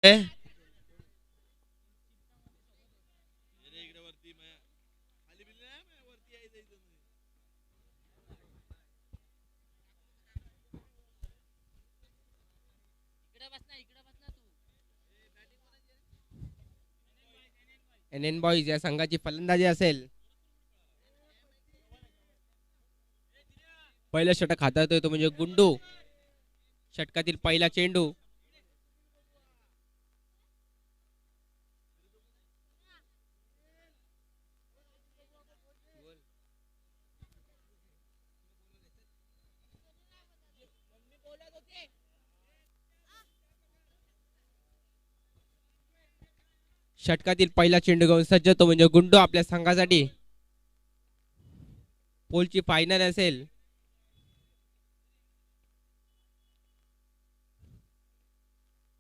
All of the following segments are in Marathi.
NN बॉईज या संघाची फलंदाजी असेल. पहिलं षटक हाताळतोय तो म्हणजे गुंडू. षटकातील पहिला चेंडू. षटकातील पहिला चेंडू घेऊन सज्ज तो म्हणजे गुंडू आपल्या संघासाठी. पोलची फायनल असेल.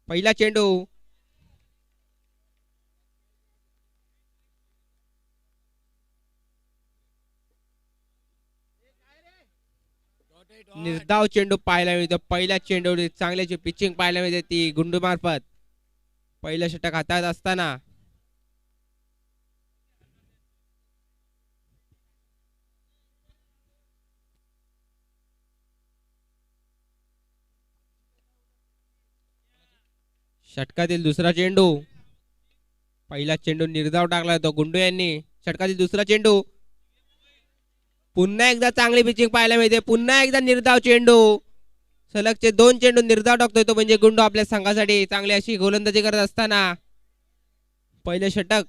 पहिला चेंडू. निर्धाव चेंडू पाहायला मिळतो. पहिल्या चेंडू चांगल्याची पिचिंग पाहायला मिळते ती गुंडू मार्फत. पहिलं षटक हातात असताना षटकातील दुसरा चेंडू. पहिला चेंडू निर्धाव टाकला तो गुंडू यांनी. षटकातील दुसरा चेंडू. पुन्हा एकदा चांगली पिचिंग पाहायला मिळते. पुन्हा एकदा निर्धाव चेंडू. सलगचे 2 चेंडू निर्धाव टाकतोय तो म्हणजे गुंडू आपल्या संघासाठी. चांगली अशी गोलंदाजी करत असताना पहिले षटक.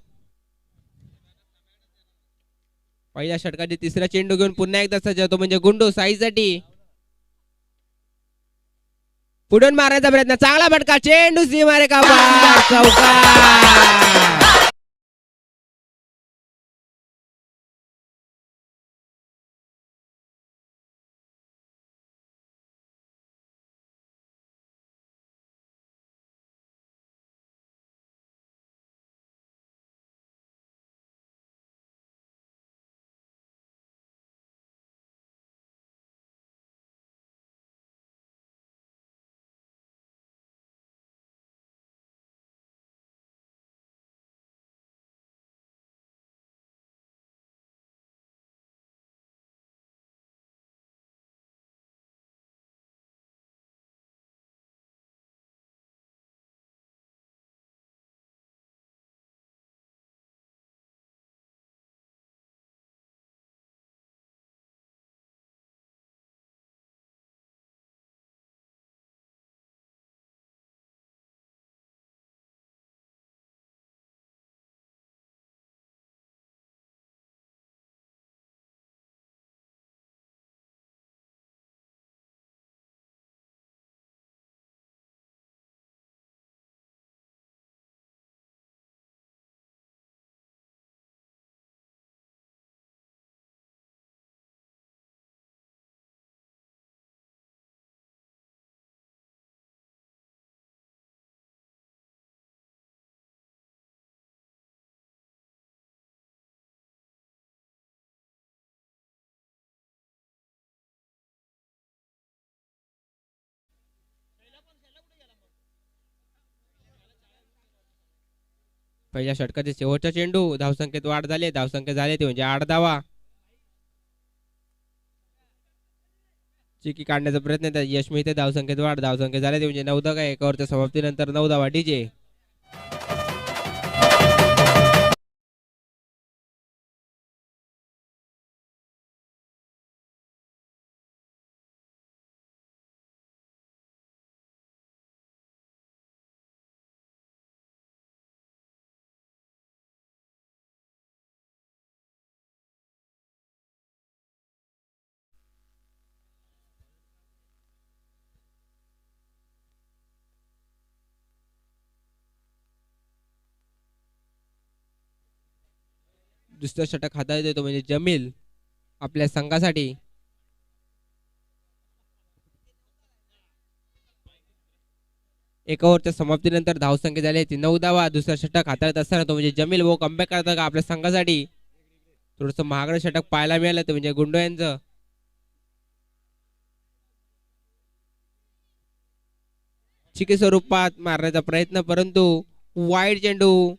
पहिल्या षटकाची तिसरा चेंडू घेऊन पुन्हा एकदा सज्ज होतो म्हणजे गुंडू साईसाठी. पुढून मारायचा प्रयत्न. चांगला फटका. चेंडू सीमारे का चौकार. पहिल्या षटकातील शेवटचा चेंडू. धावसंख्येत वाढ झाली. धावसंख्या झाली ते म्हणजे 8 धावा. चिकी काढण्याचा प्रयत्न. यश मिळते. धावसंख्येत वाढ. धावसंख्या झाली ते म्हणजे 9 धावा. एका ओव्हरच्या समाप्तीनंतर 9 धावा. डीजे. दुसरं षटक हातात येतो म्हणजे जमील आपल्या संघासाठी. एका ओव्हरच्या समाप्तीनंतर धावसंख्या झाली ती 9 धावा. दुसरा षटक हाताळत असताना तो म्हणजे जमील वो कमबॅक करता का आपल्या संघासाठी. थोडस महागडं षटक पाहायला मिळालं ते म्हणजे गुंडू यांचं. चिकी स्वरूपात मारण्याचा प्रयत्न, परंतु वाईड चेंडू.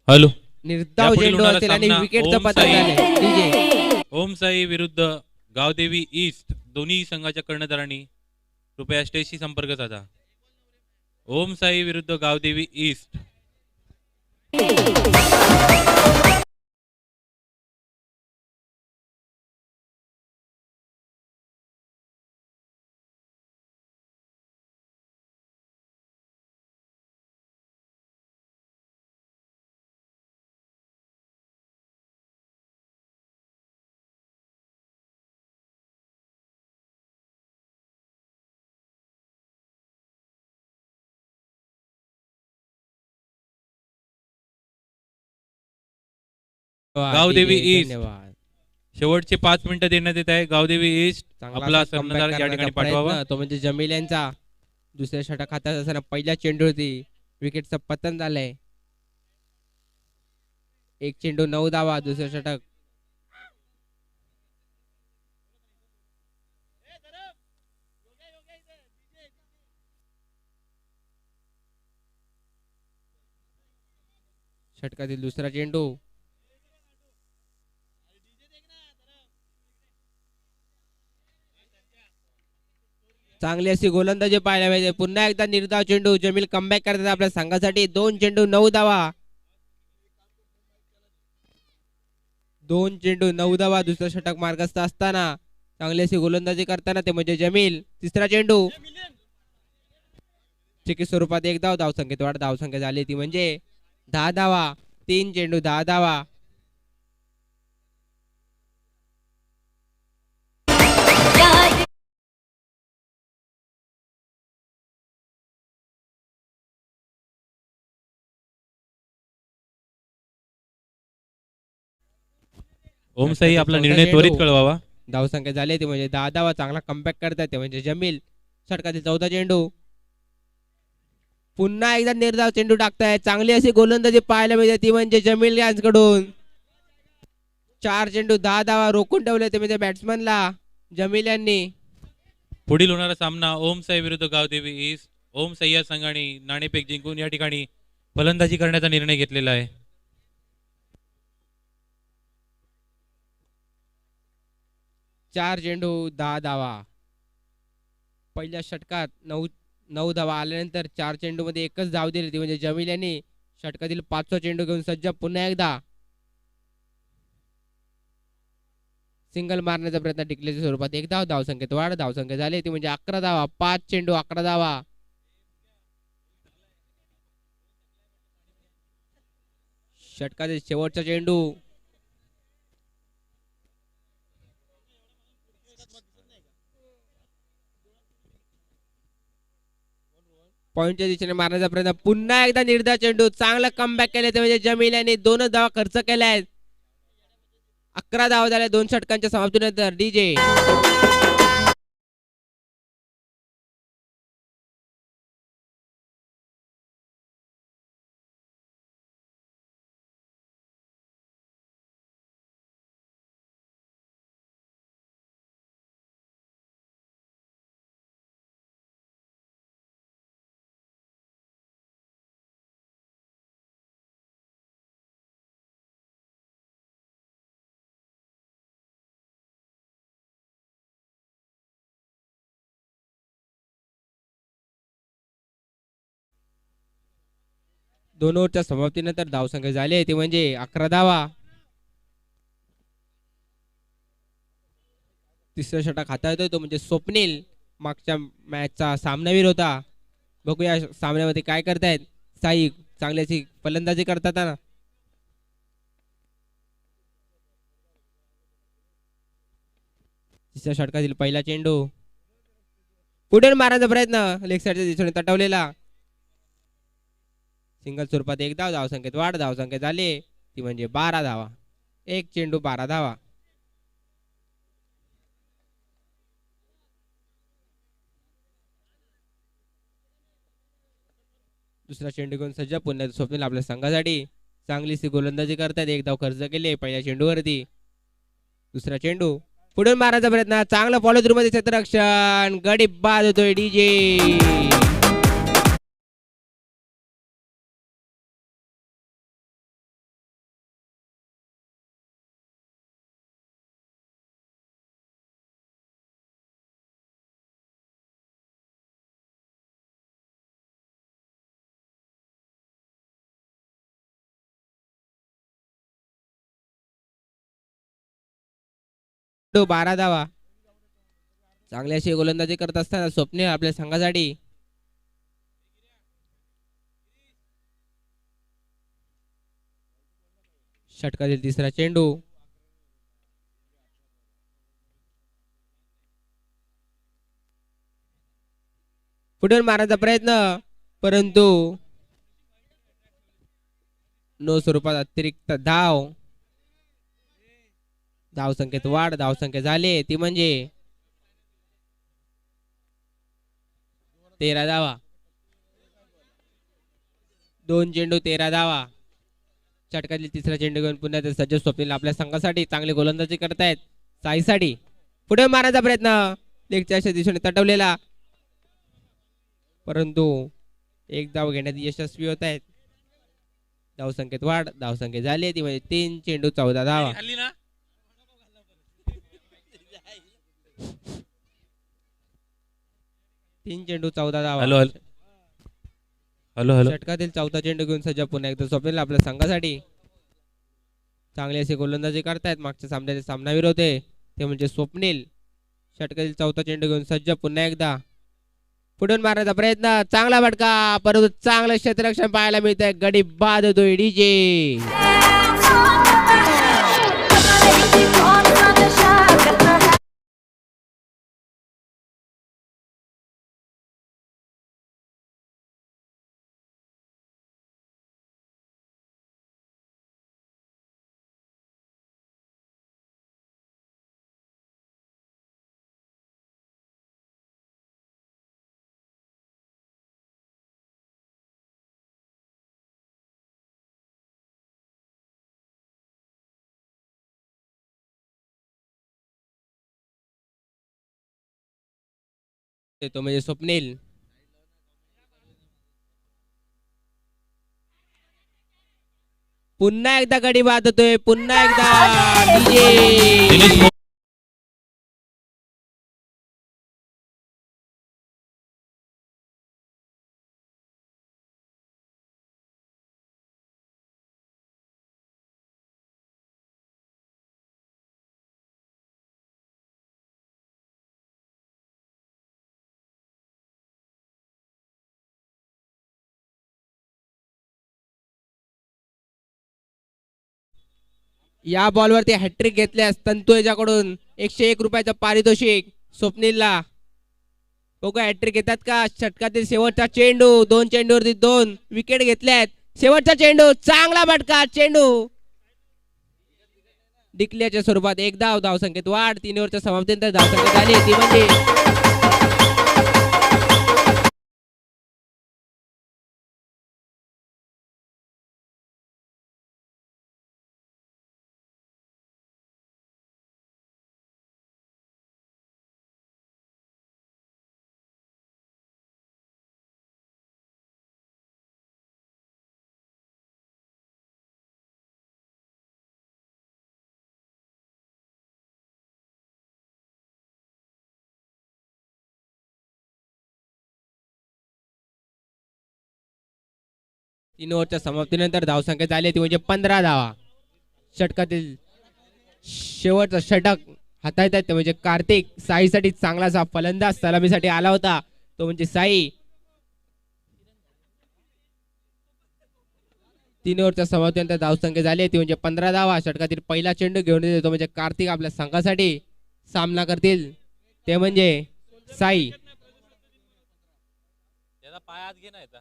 हॅलो. निर्धाव चेंडू असेल आणि विकेटचं पतन झाले. डीजे ओम साई विरुद्ध गावदेवी ईस्ट दोन्ही संघाच्या कर्णधारांनी कृपया स्टेजशी संपर्क साधा. ओम साई विरुद्ध गावदेवी ईस्ट. गावदेवी ईस्ट. धन्यवाद. शेवटचे 5 मिनिटं देण्यात येत आहे. गावदेवी ईस्ट आपला कर्णधार या ठिकाणी पाठवावा. तो म्हणजे जमील यांचा. दुसऱ्या षटक हातात असताना पहिल्या चेंडूवरती विकेटचं पतन झालंय. एक चेंडू 9 धावा. दुसरं षटक षटकातील दुसरा चेंडू. चांगली अशी गोलंदाजी पाहायला मिळते. पुन्हा एकदा निर्धाव चेंडू. जमील कमबॅक करतात आपल्या संघासाठी. 2 चेंडू 9 धावा. 2 चेंडू 9 धावा. दुसरं षटक मार्गस्थ असताना चांगली अशी गोलंदाजी करताना ते म्हणजे जमील. तिसरा चेंडू चिकी स्वरूपात 1 धाव. धावसंख्येत वाढ. धावसंख्या झाली ती म्हणजे 10 धावा. 3 चेंडू 10 धावा. ओम साई आपला निर्णय त्वरित कळवावा. धावसंख्या झाली ती म्हणजे 10 धावा. चांगला कमबॅक करतात ते म्हणजे जमील. षटकातील 14 चेंडू. पुन्हा एकदा निर्धाव चेंडू टाकताय. चांगली अशी गोलंदाजी पाहायला मिळते ती म्हणजे जमील यांच्याकडून. 4 चेंडू 10 धावा रोखून ठेवले ते म्हणजे बॅट्समनला जमील यांनी. पुढील होणारा सामना ओम साई विरुद्ध गावदेवी ईस्ट. ओम साई या संघाने नाणेफेक जिंकून या ठिकाणी फलंदाजी करण्याचा निर्णय घेतलेला आहे. 4 चेंडू 10 धावा. पहिल्या षटकात 9 धावा आल्यानंतर 4 चेंडू मध्ये एकच धाव दिली ती म्हणजे जमील यांनी. षटकातील 5वा चेंडू घेऊन सज्ज. पुन्हा एकदा सिंगल मारण्याचा प्रयत्न. टिकल्याच्या स्वरूपात 1 धाव. धावसंख्येत वाढ. धावसंख्या झाली ती म्हणजे 11 धावा. 5 चेंडू 11 धावा. षटकातील शेवटचा चेंडू. पॉइंटच्या दिशेने मारण्याचा प्रयत्न. पुन्हा एकदा निर्धाव चेंडू. चांगला कमबॅक केले ते म्हणजे जमील यांनी. 2 धावा खर्च केल्यात. 11 धावा झाल्या 2 षटकांच्या समाप्तीनंतर. डीजे दोन ओव्हरच्या समाप्तीनंतर धावसंख्या झाली आहे ती म्हणजे 11 धावा. तिसरा षटक हाताळतोय तो म्हणजे स्वप्नील. मागच्या मॅचचा सामनावीर होता. बघूया सामन्यामध्ये काय करतायत. साई चांगली अशी फलंदाजी करतात ना. तिसऱ्या षटकातील पहिला चेंडू. पुढे मारण्याचा प्रयत्न. लेग साईडच्या दिशेने तटवलेला. सिंगल स्वरूपात 1 धाव. धावसंख्येत वाढ. धावसंख्या झाली ती म्हणजे 12 धावा. 1 चेंडू 12 धावा. दुसरा चेंडू घेऊन सज्ज. पुन्हा स्वप्नील आपल्या संघासाठी चांगलीशी गोलंदाजी करतात. 1 धाव खर्च केले पहिल्या चेंडूवरती. दुसरा चेंडू. पुढून मारायचा प्रयत्न, चांगला फॉलो थ्रू मध्ये क्षेत्ररक्षण, गडी बाद होतोय डीजे. तो 12 धावा. चांगली अशी गोलंदाजी करत असताना स्वप्नील आपल्या संघासाठी षटकातील तिसरा चेंडू. पुढून मारायचा प्रयत्न, परंतु नो स्वरूपात अतिरिक्त धाव. धाव संख्येत वाढ, धाव संख्या झाली ती म्हणजे 13 धावा. 2 चेंडू 13 धावा. षटकातील तिसरा चेंडू घेऊन पुन्हा ते सज्ज स्वप्नील आपल्या संघासाठी चांगली गोलंदाजी करतायत. साईसाठी पुढे मारायचा प्रयत्न, लेगच्या अशा दिशेने तटवलेला, परंतु एक धाव घेण्यात यशस्वी होत आहेत. धाव संख्येत वाढ, धाव संख्या झाली ती म्हणजे 3 चेंडू 14 धावा. 3 चेंडू 14 धावा. Hello hello hello. षटकातील चौथा चेंडू घेऊन सज्ज पुन्हा एकदा स्वप्नील आपल्या संघासाठी चांगली अशी गोलंदाजी करतायत. मागच्या सामन्याचे सामनावीर होते ते म्हणजे स्वप्नील. षटकातील चौथा चेंडू घेऊन सज्ज पुन्हा एकदा. पुढून मारण्याचा प्रयत्न, चांगला फटका, परंतु चांगलं क्षेत्ररक्षण पाहायला मिळत आहे. गडी बाद होतोय डीजे. तो म्हणजे स्वप्नील. पुन्हा एकदा गडी बाद होतोय, पुन्हा एकदा डीजे. या बॉलवरती हॅट्रिक घेतल्यास तंतू याच्याकडून 101 रुपयाचं पारितोषिक स्वप्नीलला. बघा हॅट्रिक घेतात का. षटकातील शेवटचा चेंडू, 2 चेंडूवरती 2 विकेट घेतल्यात. शेवटचा चेंडू, चांगला फटका, चेंडू डिक्लेअरच्या स्वरूपात 1 धाव. धाव संख्येत वाढ, 3 ओव्हरच्या समाप्तीनंतर धाव संख्या झाली ती म्हणजे तीन ओव्हरच्या समाप्तीनंतर धावसंख्या झाली ती म्हणजे 15 धावा. षटकातील शेवटचा षटक हाताळत आहेत ते म्हणजे कार्तिक. साईसाठी चांगलासा फलंदाज सलामीसाठी आला होता तो म्हणजे साई. 3 ओव्हरच्या समाप्तीनंतर धावसंख्या झाली ती म्हणजे 15 धावा. षटकातील पहिला चेंडू घेऊन येतो म्हणजे कार्तिक आपल्या संघासाठी सामना करतील ते म्हणजे साई. त्याचा पाय आत घे ना याचा.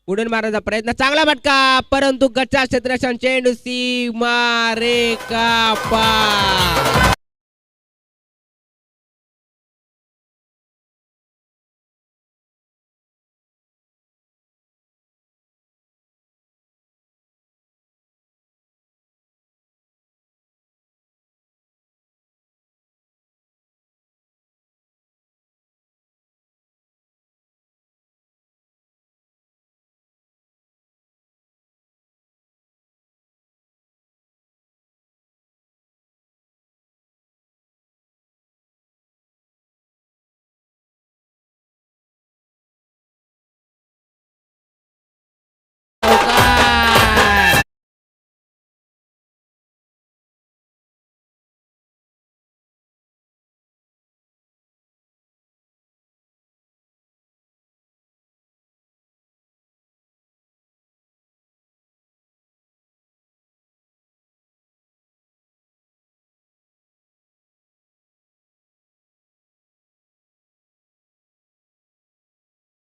उडून मारण्याचा प्रयत्न, चांगला फटका, परंतु गच्चा क्षेत्ररक्षण, चेंडू सीमा रेखा पार.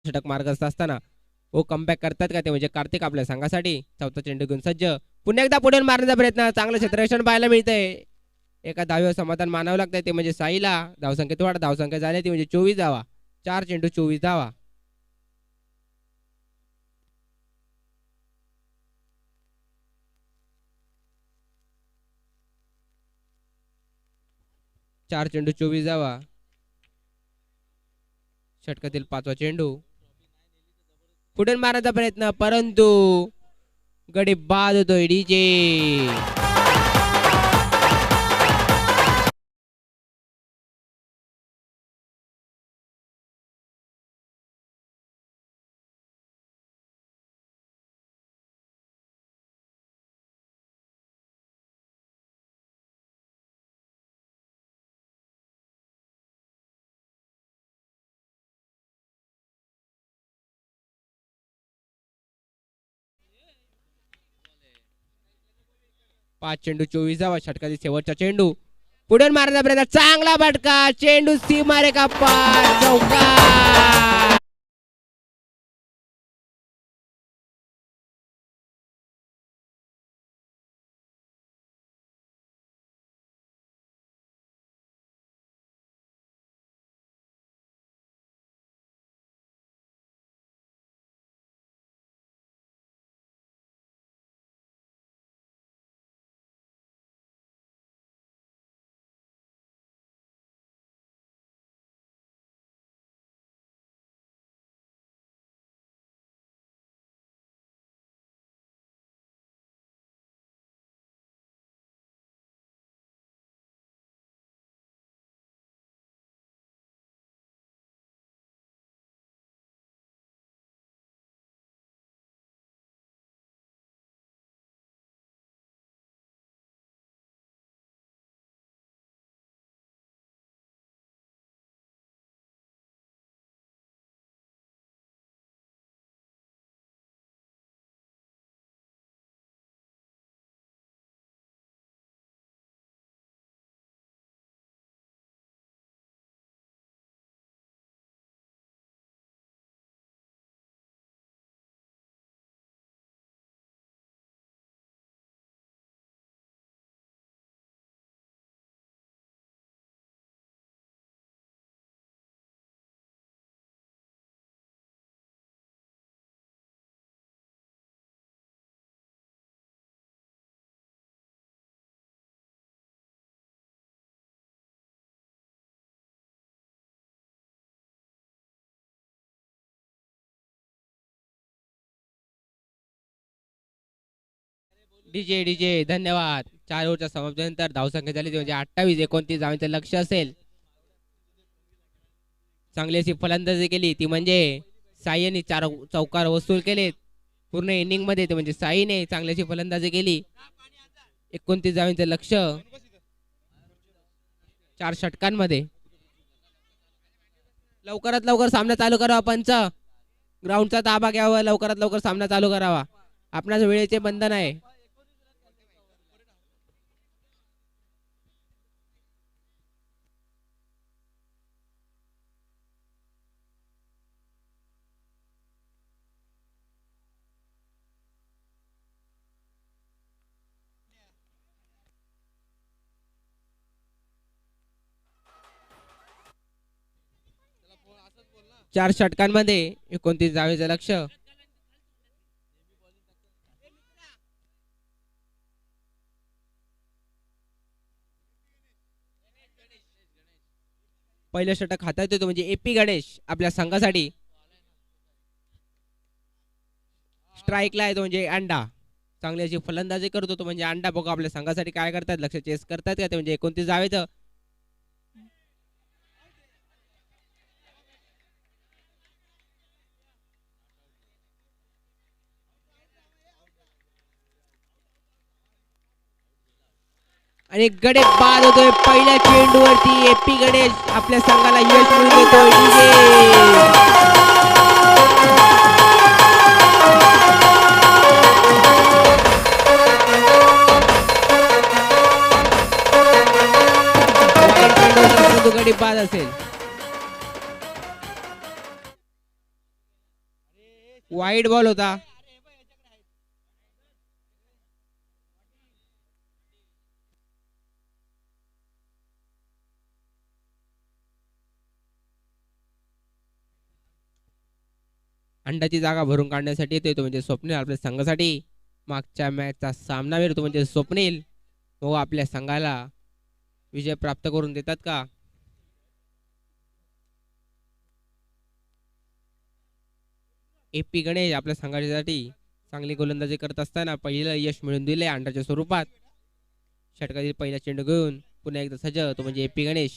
षटक मार्गस्थ असताना ओ कमबॅक करतात का ते म्हणजे कार्तिक आपल्या संघासाठी चौथा चेंडू घेऊन सज्ज पुन्हा एकदा पुढे मारण्याचा प्रयत्न चांगलं क्षेत्ररक्षण पाहायला मिळतंय एका धावेवर समाधान मानावं लागतंय ते म्हणजे साईला धावसंख्येत वाढ धावसंख्या झाली ती म्हणजे 24 धावा 4 चेंडू 24 धावा 4 चेंडू 24 धावा षटकातील 5वा चेंडू पुढे मारण्याचा प्रयत्न परंतु गडी बाद होतोय डीजे 5 चेंडू 24 धावा षटकातील शेवटचा चेंडू पुढे मारण्याचा प्रयत्न चांगला फटका चेंडू सीमारेखा पार चौकार डीजे डीजे धन्यवाद 4 ओव्हरच्या समाप्तीनंतर धावसंख्या झाली ती म्हणजे 28 29 धावांचं लक्ष असेल चांगली अशी फलंदाजी केली ती म्हणजे साईने 4 चौकार वसूल केलेत पूर्ण इनिंग मध्ये ते म्हणजे साईने चांगली अशी फलंदाजी केली 29 धावांचं लक्ष 4 षटकांमध्ये लवकरात लवकर सामना चालू करावा पंच ग्राउंडचा ताबा घ्यावा लवकरात लवकर सामना चालू करावा आपणास वेळेचे बंधन आहे चार षटकांमध्ये 29 धावेचं लक्ष पहिलं षटक हातात येतो म्हणजे एपी गणेश आपल्या संघासाठी स्ट्राईकला येतो म्हणजे अंडा चांगली अशी फलंदाजी करतो तो म्हणजे अंडा बघा आपल्या संघासाठी काय करतात लक्ष चेस करतात का ते म्हणजे 29 धावेचं आणि गणेश बाद होतोय पहिल्या चेंडूवरती एपी गणेश आपल्या संघाला यश मिळवून देतोय गडी बाद असेल वाईट बॉल होता. अंडाची जागा भरून काढण्यासाठी येतोय तो म्हणजे स्वप्नील आपल्या संघासाठी. मागच्या मॅचचा सामनावीर तो म्हणजे स्वप्नील. तो आपल्या संघाला विजय प्राप्त करून देतात का? एपी गणेश आपल्या संघासाठी चांगली गोलंदाजी करत असताना पहिलं यश मिळवून दिले अंडाच्या स्वरूपात. षटकातील पहिला चेंडू घेऊन पुन्हा एकदा सज्ज तो म्हणजे एपी गणेश.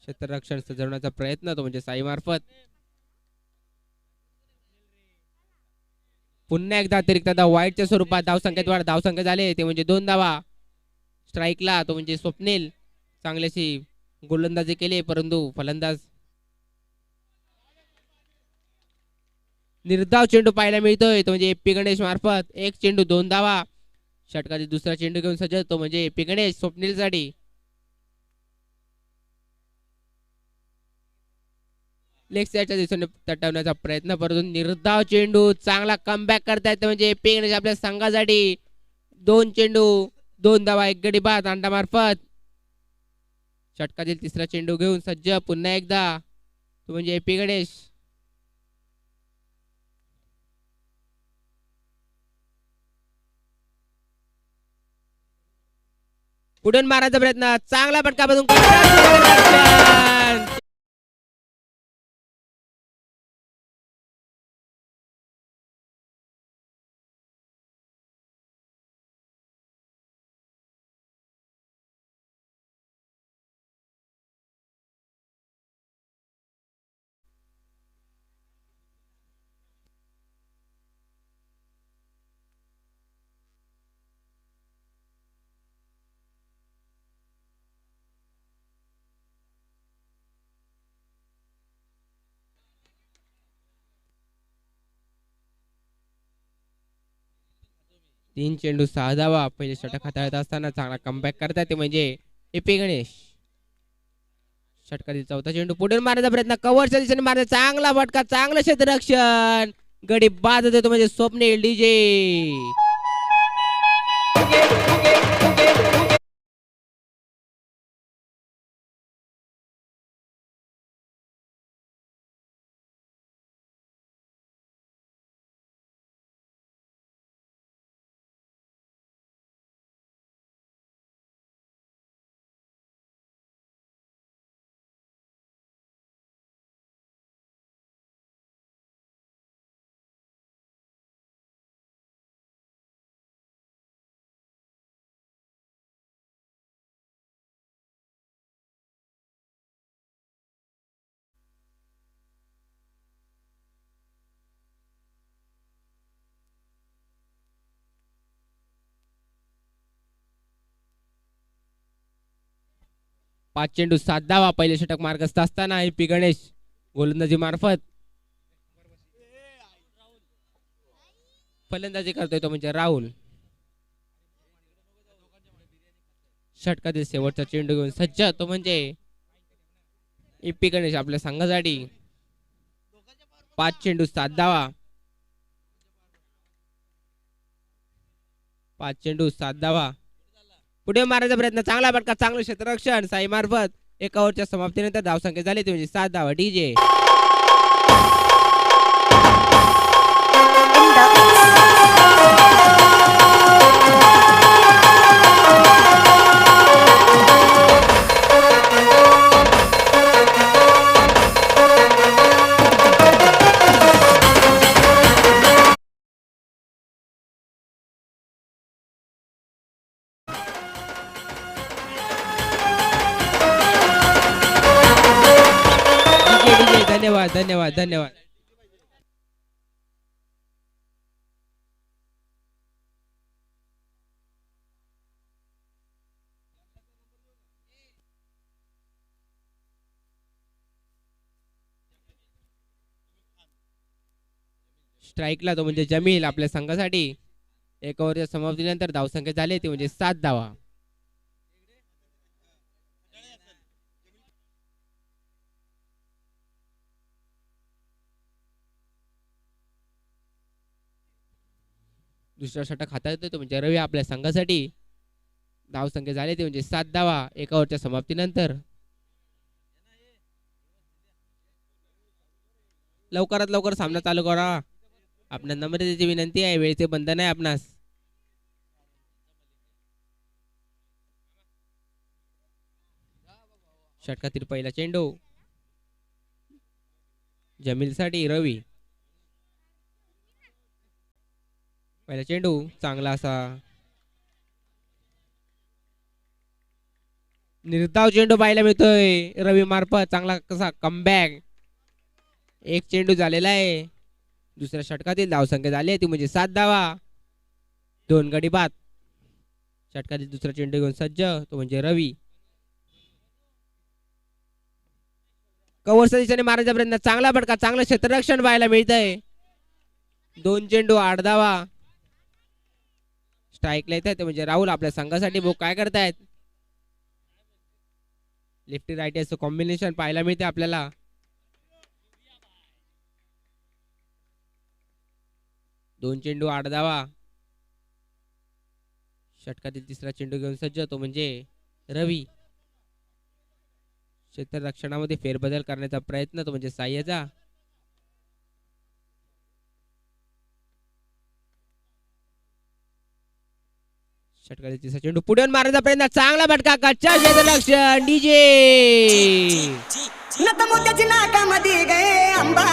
क्षेत्ररक्षण सजवण्याचा प्रयत्न तो म्हणजे साई मार्फत. पुन्हा एकदा अतिरिक्त धाव वाईटच्या स्वरूपात धावसंख्येत वाढ. धावसंख्या झाले ते म्हणजे 2 धावा. स्ट्राईकला तो म्हणजे स्वप्नील चांगल्याशी गोलंदाजी केली परंतु फलंदाज निर्धाव चेंडू पाहायला मिळतोय तो म्हणजे एपी गणेश मार्फत. एक चेंडू 2 धावा. षटकातील दुसरा चेंडू घेऊन सज्ज तो म्हणजे एपी गणेश स्वप्नीलसाठी. लेग साईडच्या दिशेने तटवण्याचा प्रयत्न परंतु निर्धाव चेंडू चांगला कमबॅक करतायत म्हणजे एपी गणेश आपल्या संघासाठी. 2 चेंडू 2 धावा 1 गडी बाद अंडा मार्फत. षटकातील तिसरा चेंडू घेऊन सज्ज पुन्हा एकदा तो म्हणजे एपी गणेश. पुढून मारायचा प्रयत्न चांगला फटका बसून 3 चेंडू 6 धावा. पहिले षटक हाताळत असताना चांगला कमबॅक करतात ते म्हणजे एपी गणेश. षटकातील चौथा चेंडू पुढे मारण्याचा प्रयत्न कव्हरच्या दिशेने मारण्याचा चांगला फटका चांगलं क्षेत्ररक्षण गडी बाद देतो म्हणजे स्वप्नील डीजे. पाच चेंडू 7 धावा. पहिले षटक मार्गस्थ असताना एपी गणेश गोलंदाजी मार्फत फलंदाजी करतोय तो म्हणजे राहुल. षटकातील शेवटचा चेंडू घेऊन सज्ज तो म्हणजे एपी गणेश आपल्या संघासाठी. 5 चेंडू 7 धावा. 5 चेंडू 7 धावा. पुढे मारायचा प्रयत्न चांगला फटका चांगलं क्षेत्ररक्षण साई मार्फत. एका ओव्हरच्या समाप्तीनंतर धावसंख्या झाली ते म्हणजे 7 धावा. डीजे धन्यवाद धन्यवाद धन्यवाद. स्ट्राईकला तो म्हणजे जमील आपल्या संघासाठी. एका ओव्हरच्या समाप्तीनंतर धावसंख्या झाली ती म्हणजे 7 धावा. दुसरा षटक हातात येतो तो म्हणजे रवी आपल्या संघासाठी. धावसंख्या झाली ती म्हणजे 7 धावा एका ओव्हरच्या समाप्तीनंतर. लवकरात लवकर सामना चालू करा. आपल्या नम्रतेची विनंती आहे. वेळेचे बंधन आहे आपणास. षटकातील पहिला चेंडू जमीलसाठी. रवी पहिला चेंडू चांगला असा निर्धाव चेंडू पाहायला मिळतोय रवी मार्फत. चांगला कसा कमबॅक. एक चेंडू झालेला आहे. दुसऱ्या षटकातील धावसंख्या झाली ती म्हणजे 7 धावा. 2 गडी बाद. षटकातील दुसरा चेंडू घेऊन सज्ज तो म्हणजे रवी. कव्हरच्या दिशेने मारण्याचा प्रयत्न. चांगला फटका. चांगलं क्षेत्ररक्षण पाहायला मिळतंय. 2 चेंडू 8 धावा. स्ट्राईकला येत आहे ते म्हणजे राहुल आपल्या संघासाठी भाऊ काय करतायत. लेफ्टी राईटी असं कॉम्बिनेशन पाहायला मिळते आपल्याला. दोन चेंडू 8 धावा. षटकातील तिसरा चेंडू घेऊन सज्ज तो म्हणजे रवी. क्षेत्ररक्षणामध्ये फेरबदल करण्याचा प्रयत्न तो म्हणजे साह्याचा. षटकातील तिसरा चेंडू पुढे मारण्याचा प्रयत्न. चांगला फटका. कच्चा क्षेत्ररक्षण. डीजे नतमोत्याची नाकामध्ये गे आंबा.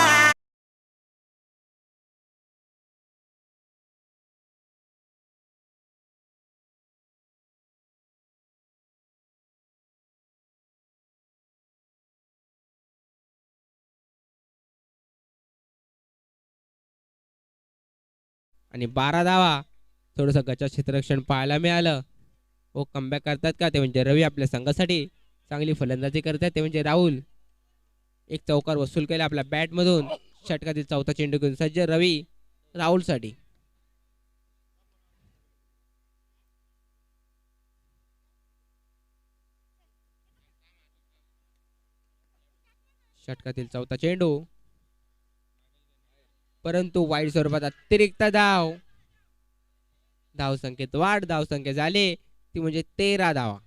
आणि 12 धावा. थोडंसं गच्चा क्षेत्ररक्षण पाहायला मिळालं. ओ कमबॅक करतात का ते म्हणजे रवी आपल्या संघासाठी. चांगली फलंदाजी करतात ते म्हणजे राहुल. एक चौकार वसूल केला आपल्या बॅट मधून. षटकातील चौथा चेंडू घेऊन सज्ज रवी राहुल साठी. षटकातील चौथा चेंडू परंतु वाईट स्वरूपात अतिरिक्त धाव. धाव संख्येत वाढ. धाव संख्या झाली ती म्हणजे 13 धावा.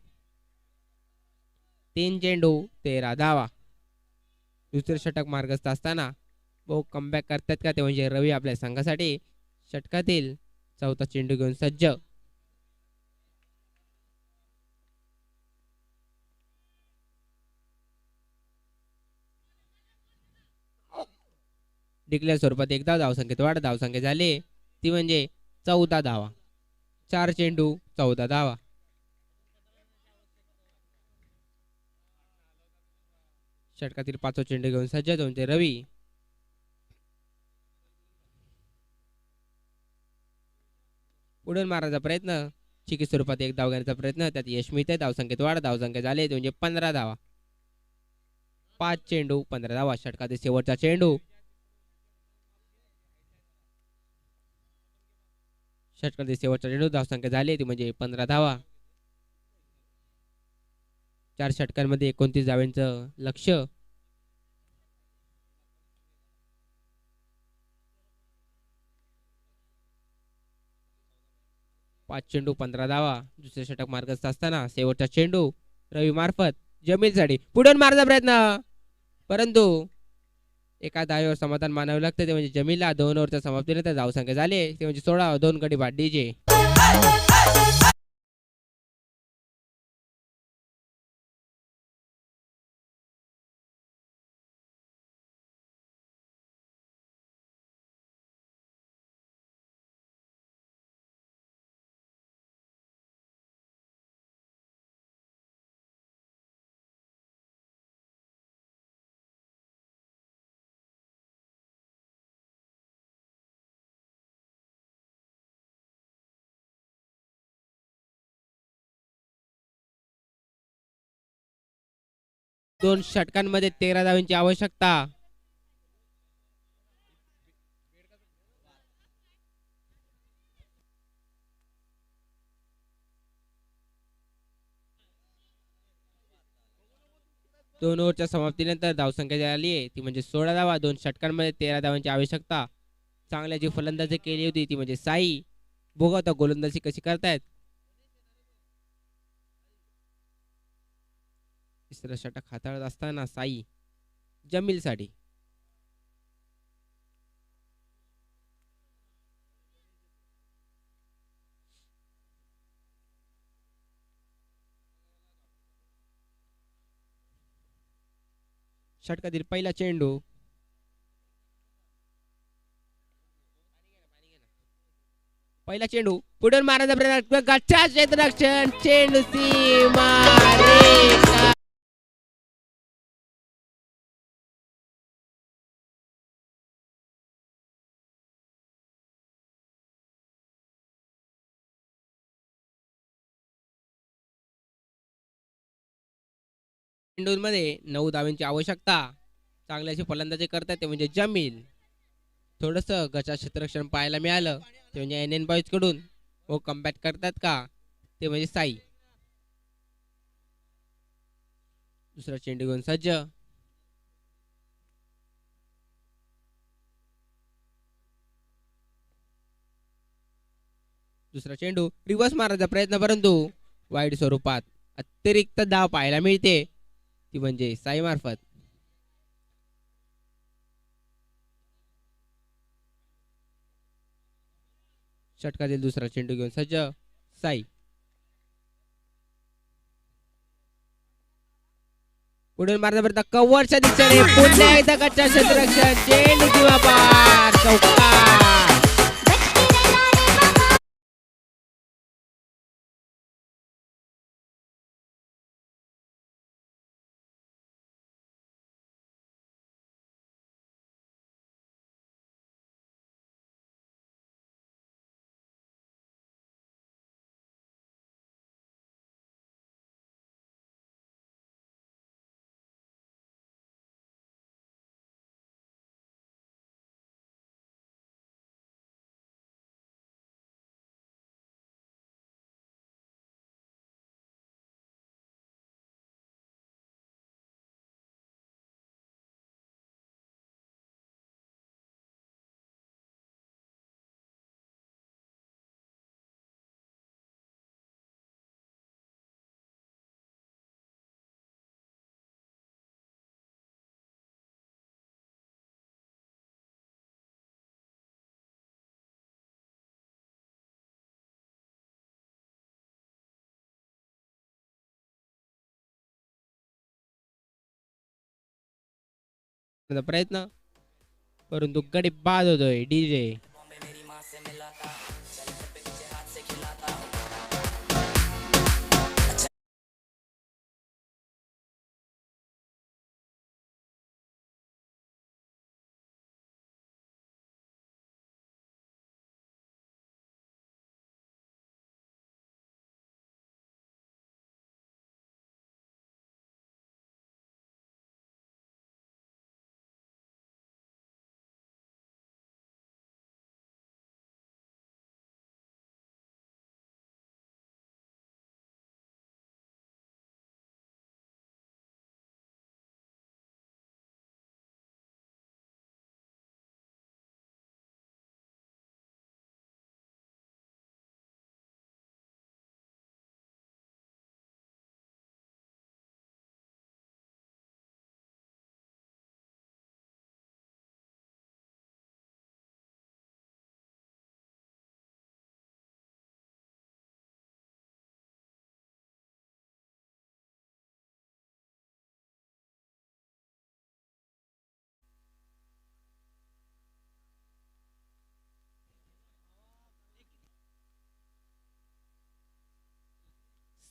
3 चेंडू 13 धावा. दुसरे षटक मार्गस्थ असताना बहु कमबॅक करतात का ते म्हणजे रवी आपल्या संघासाठी. षटकातील चौथा चेंडू घेऊन सज्ज. डिक्लेअर स्वरूपात एकदा धावसंख्येत वाढ. धावसंख्या झाली ती म्हणजे 14 धावा. 4 चेंडू 14 धावा. षटकातील पाचवा चेंडू घेऊन सज्ज तो म्हणजे रवी. पुढे मारण्याचा प्रयत्न. चिकी स्वरूपात एक धाव घेण्याचा प्रयत्न. त्यात यश मिळते. धावसंख्येत वाढ. धावसंख्या झाली ते म्हणजे 15 धावा. 5 चेंडू 15 धावा. षटकातील शेवटचा चेंडू. षटकातील शेवटचा चेंडू. धावसंख्या झाली ती म्हणजे 15 धावा. 4 षटकांमध्ये 29 धावांचं लक्ष. पाच चेंडू 15 धावा. दुसरे षटक मार्गस्थ असताना शेवटचा चेंडू रवी मार्फत जमील साठी. पुढून मारण्याचा प्रयत्न परंतु एका धावेवर समाधान मानावे लागते ते म्हणजे जमीलला. 2 ओव्हरच्या समाप्तीनंतर धावसंख्या झाली ते म्हणजे 16. 2 गडी बाद. डीजे दोन षटकांमध्ये 13 धावांची आवश्यकता. 2 ओव्हरच्या समाप्तीनंतर धावसंख्या झाली आहे ती म्हणजे 16 धावा. 2 षटकांमध्ये 13 धावांची आवश्यकता. चांगल्या जी फलंदाजी केली होती ती म्हणजे साई. बघू आता गोलंदाजी कशी करतायत. तिसरा षटक हाताळत असताना साई जमील साठी. षटकातील पहिला चेंडू. पहिला चेंडू पुढून मारण्याचा प्रयत्न. गच्चा क्षेत्ररक्षण. चेंडू सीमा रेषा. चेंडूंमध्ये 9 धावांची आवश्यकता. चांगल्याची फलंदाजी करतात ते म्हणजे जमील. थोडस गचा क्षेत्ररक्षण पाहायला मिळालं ते म्हणजे एन बॉईज कडून. व कमबॅक करतात का ते म्हणजे साई. दुसरा चेंडू घेऊन सज्ज. दुसरा चेंडू रिव्हर्स मारण्याचा प्रयत्न परंतु वाईट स्वरूपात. अतिरिक्त धाव पाहायला मिळते ती म्हणजे साई मार्फत. षटकातील दुसरा चेंडू घेऊन सज्ज साई. पुढील मारण्यापर्यंत कव्हरच्या दिशेने पुन्हा एकदा गच्चा क्षेत्ररक्षण. चेंडू किंवा पार. चौकार. प्रयत्न परंतु गडी बाद होतोय डीजे.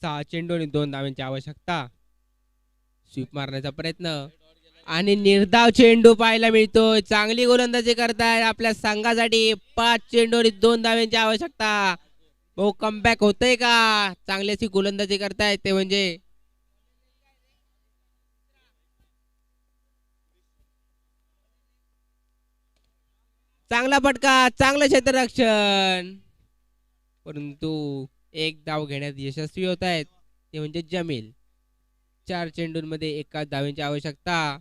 सहा चेंडू आणि 2 धावांची आवश्यकता. स्वीप मारण्याचा प्रयत्न आणि निर्धाव चेंडू पाहायला मिळतोय. चांगली गोलंदाजी करताय आपल्या संघासाठी. 5 चेंडू आणि 2 धावांची आवश्यकता. हो कमबॅक होतय का. चांगल्याची गोलंदाजी करतायत ते म्हणजे चांगला फटका. चांगलं क्षेत्ररक्षण परंतु एक धाव घेण्यात यशस्वी होत आहेत ते म्हणजे जमील. 4 चेंडूंमध्ये एकाच धावेची आवश्यकता.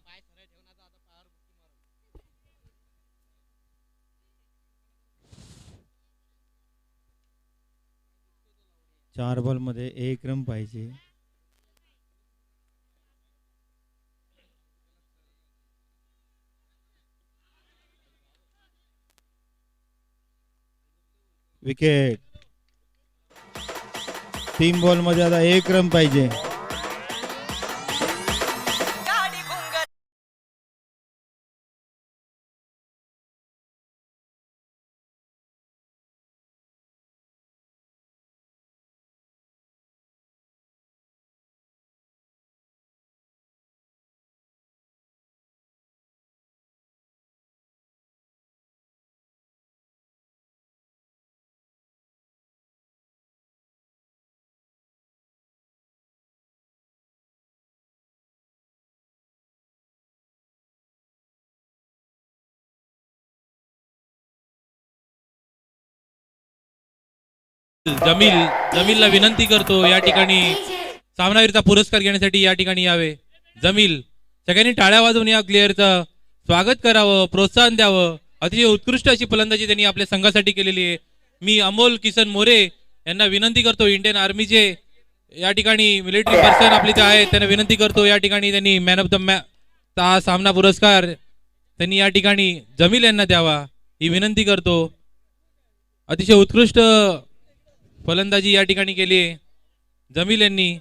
चार बॉल मध्ये 1 रन पाहिजे. विकेट. 3 बॉल मध्ये आता 1 रन पाहिजे. जमीलला विनंती करतो या ठिकाणी सामनावीरचा पुरस्कार घेण्यासाठी या ठिकाणी यावे. जमील, सगळ्यांनी टाळ्या वाजवून या प्लेअरचं स्वागत करावं, प्रोत्साहन द्यावं. अतिशय उत्कृष्ट अशी फलंदाजी त्यांनी आपल्या संघासाठी केलेली आहे. मी अमोल किसन मोरे यांना विनंती करतो, इंडियन आर्मीचे या ठिकाणी मिलिटरी पर्सन आपले ते आहेत, त्यांना विनंती करतो या ठिकाणी त्यांनी मॅन ऑफ द मॅच सामना पुरस्कार त्यांनी या ठिकाणी जमील यांना द्यावा ही विनंती करतो. अतिशय उत्कृष्ट फलंदाजी या ठिकाणी केली आहे जमील यांनी.